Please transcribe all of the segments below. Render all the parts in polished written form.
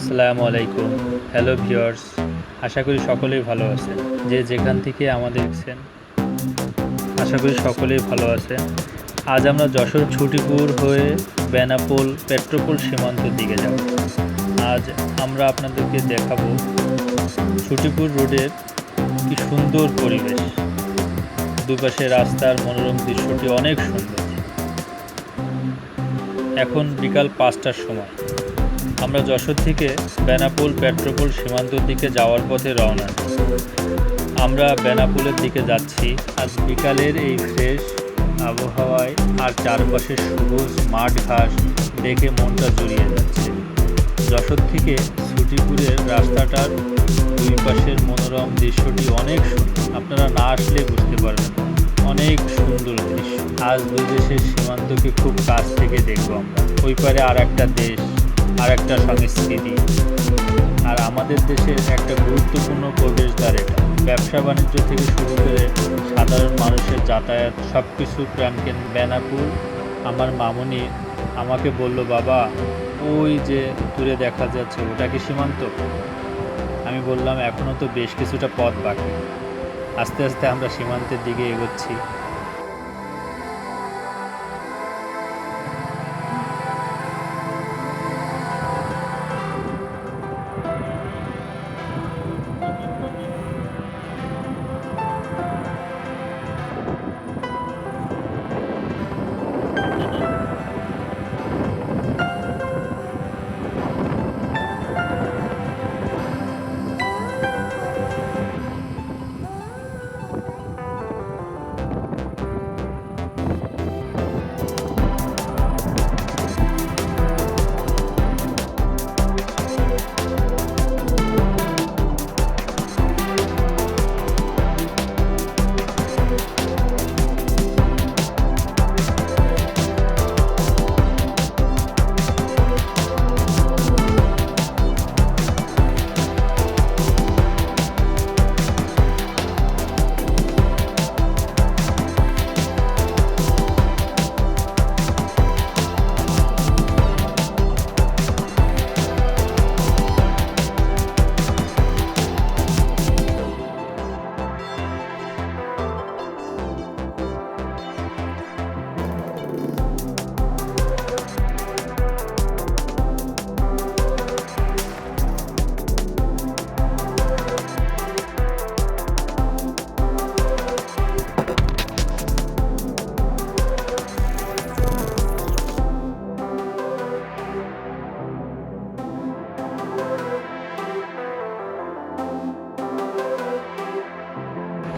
আসসালামু আলাইকুম। Hello viewers, আশা করি সকলেই ভালো আছেন। যে যেখান থেকে আমাদের দেখছেন, আশা করি সকলেই ভালো আছেন। আজ আমরা যশোর ছুটিপুর হয়ে বেনাপোল পেট্রোপোল সীমান্তের দিকে যাব। আজ আমরা আপনাদেরকে দেখাবো ছুটিপুর রোডের কি সুন্দর পরিবেশ। দুপাশে রাস্তার মনোরম দৃশ্যটি অনেক সুন্দর। এখন বিকাল 5টার সময়। আমরা যশোর থেকে বেনাপোল পেট্রোপোল সীমান্তর দিকে যাওয়ার পথে রওনা। আমরা বেনাপোলের দিকে যাচ্ছি। আজ বিকালের এই ফ্রেশ আবহাওয়ায় আর চারপাশে সবুজ মাঠ ঘাস দেখে মনটা জুড়িয়ে যাচ্ছে। যশোর থেকে ছুটিপুরের রাস্তাটার দুই পাশের মনোরম দৃশ্যটি অনেক সুন্দর। আপনারা না আসলে বুঝতে পারবেন, অনেক সুন্দর দৃশ্য। আজ দুই দেশের সীমান্তকে খুব কাছ থেকে দেখব আমরা। ওই পারে আর একটা দেশ, আর একটা সংস্কৃতি, আর আমাদের দেশের একটা গুরুত্বপূর্ণ প্রবেশদ্বার এটা। ব্যবসা বাণিজ্য থেকে শুরু করে সাধারণ মানুষের যাতায়াত সব কিছু প্রাণকেন্দ্র বেনাপোল। আমার মামুনি আমাকে বলল, বাবা ওই যে দূরে দেখা যাচ্ছে ওটা কি সীমান্ত? আমি বললাম এখনও তো বেশ কিছুটা পথ বাকি। আস্তে আস্তে আমরা সীমান্তের দিকে এগোচ্ছি।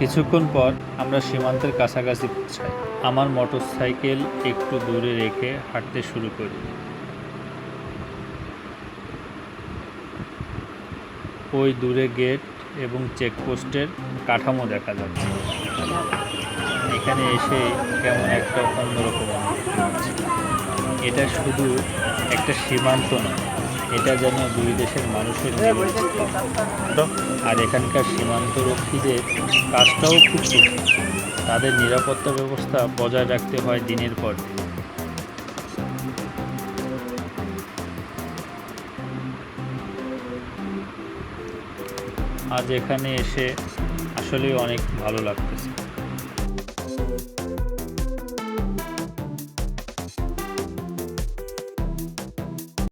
কিছুক্ষণ পর আমরা সীমান্তের কাছাকাছি পৌঁছাই। আমার মোটরসাইকেল একটু দূরে রেখে হাঁটতে শুরু করি। ওই দূরে গেট এবং চেকপোস্টের কাঠামো দেখা যাচ্ছে। এখানে এসে কেমন একটা অন্যরকম অনুভূতি হচ্ছে। এটা শুধু একটা সীমান্ত নয়, এটা যেন দুই দেশের মানুষের জীবন। আর এখানকার সীমান্তরক্ষীদের কাজটাও খুব কঠিন। তাদের নিরাপত্তা ব্যবস্থা বজায় রাখতে হয় দিনের পর দিন। আজ এখানে এসে আসলেই অনেক ভালো লাগতেছে।